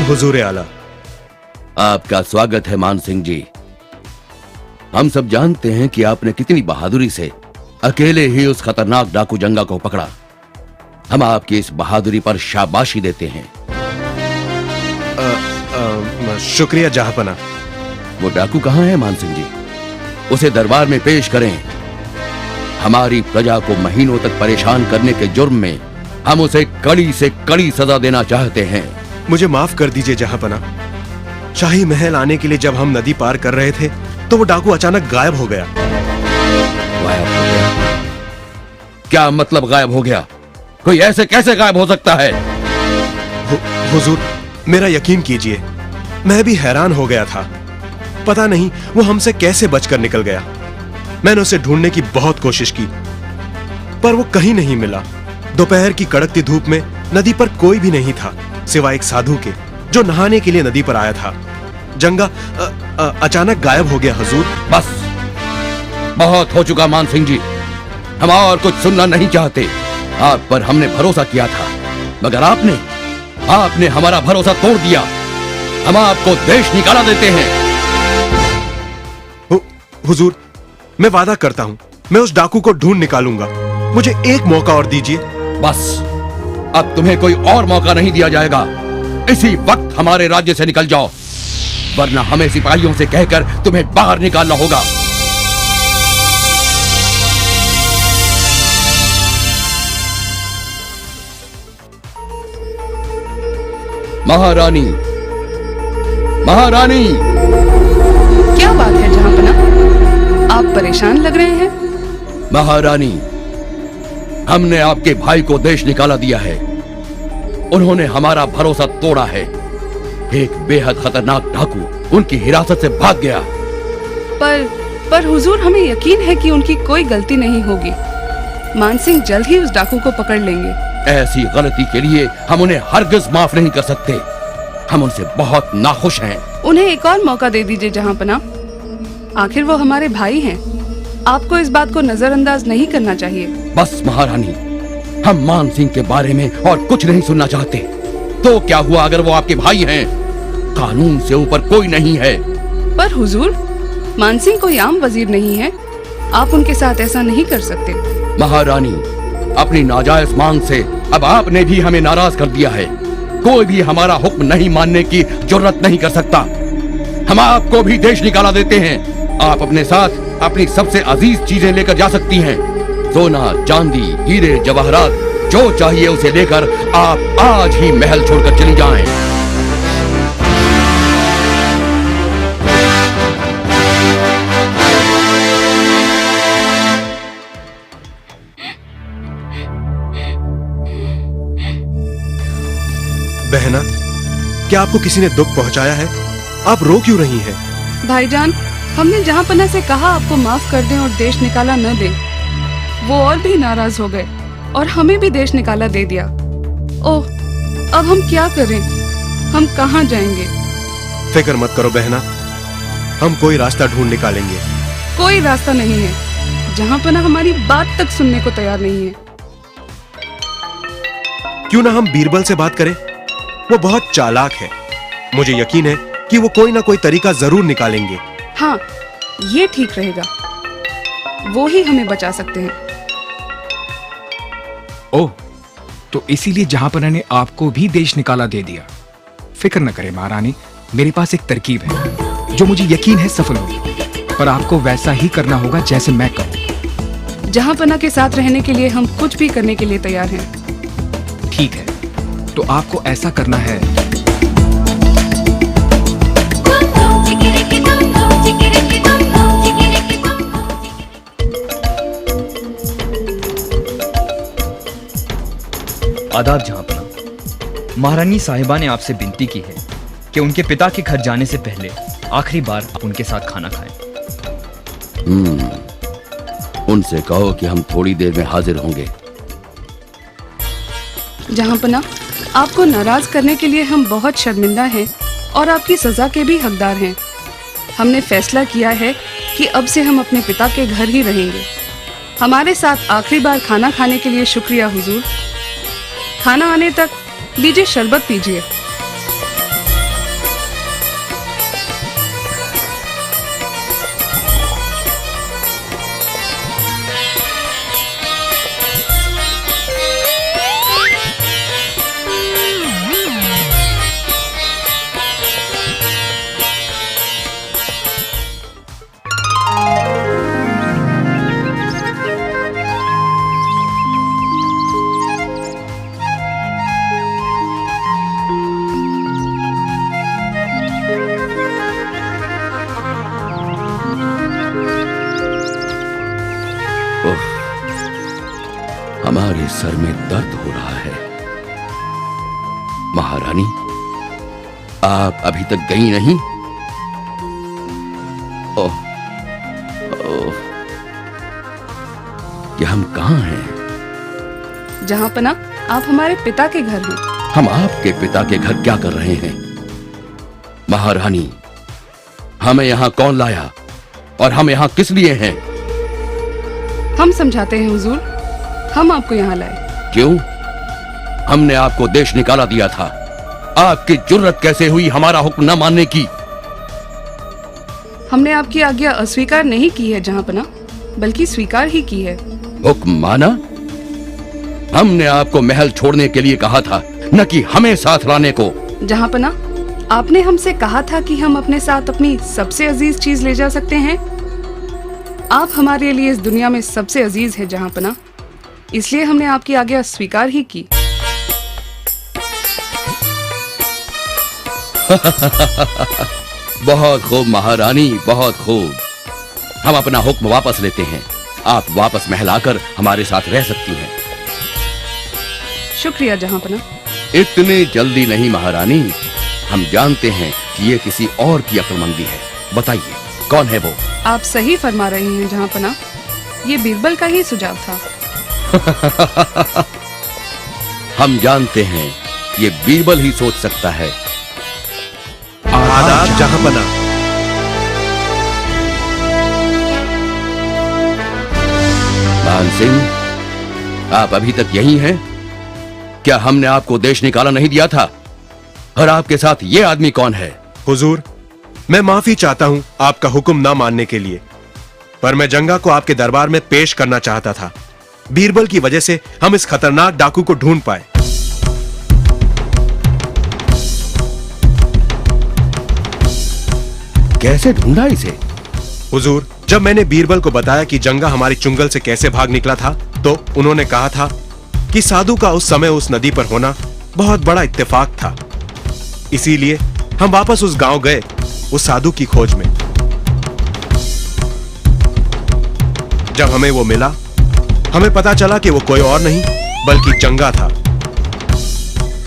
हुजूर आला। आपका स्वागत है मान सिंह जी। हम सब जानते हैं कि आपने कितनी बहादुरी से अकेले ही उस खतरनाक डाकू जंगा को पकड़ा। हम आपकी इस बहादुरी पर शाबाशी देते हैं। शुक्रिया जहांपना। वो डाकू कहाँ है मान सिंह जी? उसे दरबार में पेश करें। हमारी प्रजा को महीनों तक परेशान करने के जुर्म में हम उसे कड़ी से कड़ी सजा देना चाहते हैं। मुझे माफ कर दीजिए जहांपना। शाही महल आने के लिए जब हम नदी पार कर रहे थे तो वो डाकू अचानक गायब हो गया। गायब हो गया? क्या मतलब गायब हो गया? कोई ऐसे कैसे गायब हो सकता है? हुजूर, मेरा यकीन कीजिए, मैं भी हैरान हो गया था। पता नहीं वो हमसे कैसे बचकर निकल गया। मैंने उसे ढूंढने की बहुत कोशिश की, पर वो कहीं नहीं मिला। दोपहर की कड़कती धूप में नदी पर कोई भी नहीं था सिवाय एक साधु के, जो नहाने के लिए नदी पर आया था। जंगा अचानक गायब हो गया हुजूर। बस, बहुत हो चुका मान सिंह जी। हम और कुछ सुनना नहीं चाहते। आप पर हमने भरोसा किया था, मगर आपने हमारा भरोसा तोड़ दिया। हम आपको देश निकाला देते हैं। हुजूर, मैं वादा करता हूं, मैं उस डाकू को ढूंढ निकालूंगा। मुझे एक मौका और दीजिए। बस, अब तुम्हें कोई और मौका नहीं दिया जाएगा। इसी वक्त हमारे राज्य से निकल जाओ, वरना हमें सिपाहियों से कहकर तुम्हें बाहर निकालना होगा। महारानी, महारानी! क्या बात है जहांपना? आप परेशान लग रहे हैं। महारानी, हमने आपके भाई को देश निकाला दिया है। उन्होंने हमारा भरोसा तोड़ा है। एक बेहद खतरनाक डाकू उनकी हिरासत से भाग गया। पर हुजूर, हमें यकीन है कि उनकी कोई गलती नहीं होगी। मान सिंह जल्द ही उस डाकू को पकड़ लेंगे। ऐसी गलती के लिए हम उन्हें हरगिज माफ नहीं कर सकते। हम उनसे बहुत नाखुश हैं। उन्हें एक और मौका दे दीजिए जहांपना। आखिर वो हमारे भाई हैं। आपको इस बात को नजरअंदाज नहीं करना चाहिए। बस महारानी, हम मान सिंह के बारे में और कुछ नहीं सुनना चाहते। तो क्या हुआ अगर वो आपके भाई हैं? कानून से ऊपर कोई नहीं है। पर हुजूर, मान सिंह कोई आम वजीर नहीं है। आप उनके साथ ऐसा नहीं कर सकते। महारानी, अपनी नाजायज मांग से अब आपने भी हमें नाराज कर दिया है। कोई भी हमारा हुक्म नहीं मानने की जुर्रत नहीं कर सकता। हम आपको भी देश निकाला देते हैं। आप अपने साथ अपनी सबसे अजीज चीजें लेकर जा सकती हैं। सोना, चांदी, हीरे, जवाहरात, जो चाहिए उसे लेकर आप आज ही महल छोड़कर चली जाएं। बहना, क्या आपको किसी ने दुख पहुंचाया है? आप रो क्यों रही हैं? भाईजान, हमने जहांपना से कहा आपको माफ कर दें और देश निकाला न दें। वो और भी नाराज हो गए और हमें भी देश निकाला दे दिया। ओह, अब हम क्या करें? हम कहाँ जाएंगे? फिक्र मत करो बहना, हम कोई रास्ता ढूंढ निकालेंगे। कोई रास्ता नहीं है। जहांपना हमारी बात तक सुनने को तैयार नहीं है। क्यों ना हम बीरबल से बात करें? वो बहुत चालाक है। मुझे यकीन है कि वो कोई ना कोई तरीका जरूर निकालेंगे। हाँ, ये ठीक रहेगा। वो ही हमें बचा सकते हैं। ओह, तो इसीलिए जहांपना ने आपको भी देश निकाला दे दिया। फिक्र न करें महारानी, मेरे पास एक तरकीब है जो मुझे यकीन है सफल होगी। पर आपको वैसा ही करना होगा जैसे मैं कहूँ। जहांपना के साथ रहने के लिए हम कुछ भी करने के लिए तैयार हैं। ठीक है, तो आपको ऐसा करना है। आदाब जहांपना। महारानी साहिबा ने आपसे विनती की है कि उनके पिता के घर जाने से पहले आखिरी बार आप उनके साथ खाना खाएं। उनसे कहो कि हम थोड़ी देर में हाजिर होंगे। जहांपना, आपको नाराज करने के लिए हम बहुत शर्मिंदा हैं और आपकी सजा के भी हकदार हैं। हमने फैसला किया है कि अब से हम अपने पिता के घर ही रहेंगे। हमारे साथ आखिरी बार खाना खाने के लिए शुक्रिया हुजूर। खाना आने तक लीजिए, शरबत पीजिए। सर में दर्द हो रहा है। महारानी, आप अभी तक गई नहीं? ओह, ओह, कि हम कहां हैं? जहाँ पना, आप हमारे पिता के घर हैं। हम आपके पिता के घर क्या कर रहे हैं? महारानी, हमें यहां कौन लाया और हम यहां किस लिए हैं? हम समझाते हैं हुजूर, हम आपको यहाँ लाए। क्यों? हमने आपको देश निकाला दिया था। आपकी जुर्रत कैसे हुई हमारा हुक्म न मानने की? हमने आपकी आज्ञा अस्वीकार नहीं की है जहाँ पना, बल्कि स्वीकार ही की है। हुक्म माना? हमने आपको महल छोड़ने के लिए कहा था, न कि हमें साथ लाने को। जहाँ पना, आपने हमसे कहा था कि हम अपने साथ अपनी सबसे अजीज चीज ले जा सकते हैं। आप हमारे लिए इस दुनिया में सबसे अजीज है जहाँ पना, इसलिए हमने आपकी आज्ञा स्वीकार ही की। बहुत खूब महारानी, बहुत खूब। हम अपना हुक्म वापस लेते हैं। आप वापस महल आकर हमारे साथ रह सकती हैं। शुक्रिया जहाँ पना। इतने जल्दी नहीं महारानी, हम जानते हैं कि ये किसी और की अक्लमंदी है। बताइए, कौन है वो? आप सही फरमा रही हैं जहाँ पना, ये बीरबल का ही सुझाव था। हम जानते हैं ये बीरबल ही सोच सकता है। आदाब जहां पना। मान सिंह, आप अभी तक यही हैं? क्या हमने आपको देश निकाला नहीं दिया था? और आपके साथ ये आदमी कौन है? हुजूर, मैं माफी चाहता हूं आपका हुक्म ना मानने के लिए, पर मैं जंगा को आपके दरबार में पेश करना चाहता था। बीरबल की वजह से हम इस खतरनाक डाकू को ढूंढ पाए। कैसे ढूंढा इसे? हुजूर, जब मैंने बीरबल को बताया कि जंगा हमारी चुंगल से कैसे भाग निकला था, तो उन्होंने कहा था कि साधु का उस समय उस नदी पर होना बहुत बड़ा इत्तेफाक था। इसीलिए हम वापस उस गांव गए, उस साधु की खोज में। जब हमें वो मिला, हमें पता चला कि वो कोई और नहीं बल्कि जंगा था,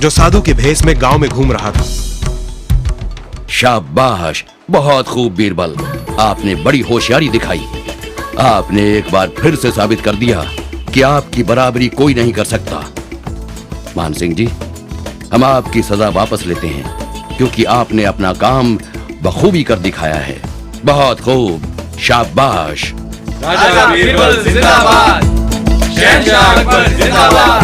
जो साधु के भेष में गांव में घूम रहा था। शाबाश, बहुत खूब बीरबल, आपने बड़ी होशियारी दिखाई। आपने एक बार फिर से साबित कर दिया कि आपकी बराबरी कोई नहीं कर सकता। मान सिंह जी, हम आपकी सजा वापस लेते हैं, क्योंकि आपने अपना काम बखूबी कर दिखाया है। बहुत खूब, शाबाश। राजा बीरबल जिंदाबाद, शहंशाह अकबर जिंदाबाद,